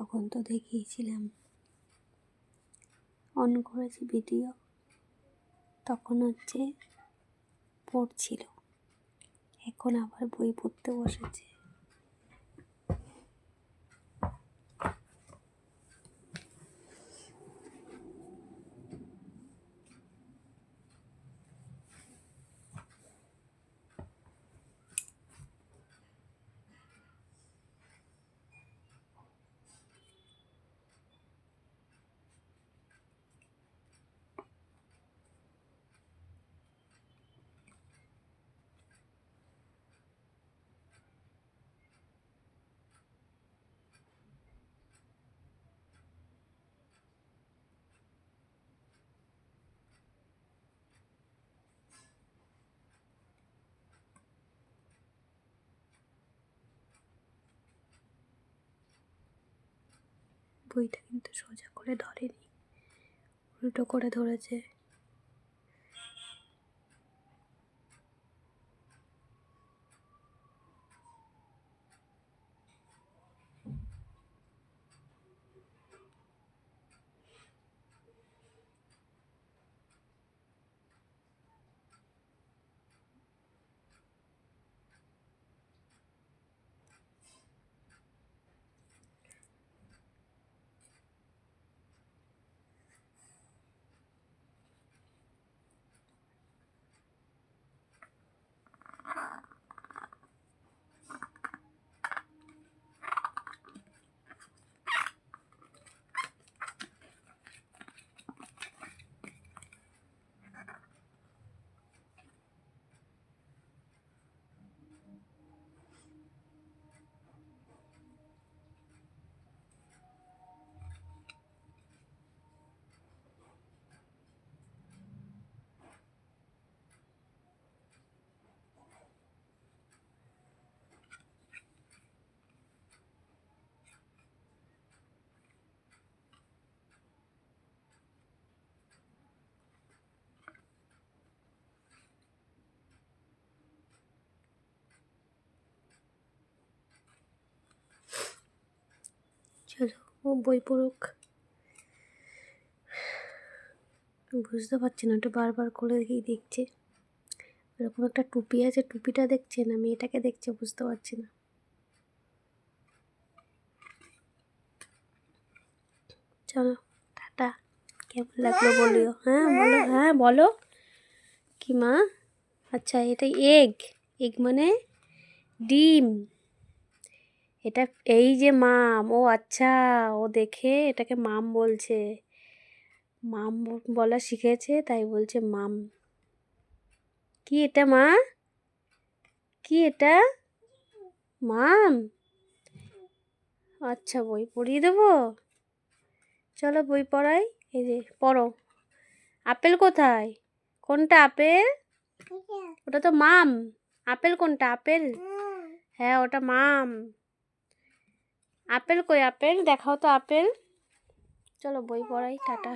তখন তো দেখিয়েছিলাম, অন করেছি ভিডিও, তখন হচ্ছে পড়ছিল, এখন আবার বই পড়তে বসেছে। বইটা কিন্তু সোজা করে ধরেনি, উল্টো করে ধরেছে। চলো, ও বই পড়ুক। বুঝতে পারছি না, ওটা বারবার করে দেখছে। এরকম একটা টুপি আছে, টুপিটা দেখছে না মেয়েটাকে দেখছে, বুঝতে পারছি না। চলো, টাটা। কেমন লাগলো বলিও। হ্যাঁ বলো, হ্যাঁ বলো। কি মা? আচ্ছা, এটা এগ। এগ মানে ডিম। এটা এই যে মাম, ও আচ্ছা, ও দেখে এটাকে মাম বলছে। মাম বলা শিখেছে, তাই বলছে মাম। কি এটা মা? কি এটা? মাম? আচ্ছা, বই পড়িয়ে দেবো। চলো বই পড়াই। এই যে পড়ো। আপেল কোথায়? কোনটা আপেল? ওটা তো মাম। আপেল কোনটা? আপেল? হ্যাঁ, ওটা মাম। আপেল কই? আপেল দেখাও তো আপেল। চলো বই পড়াই, টাটা।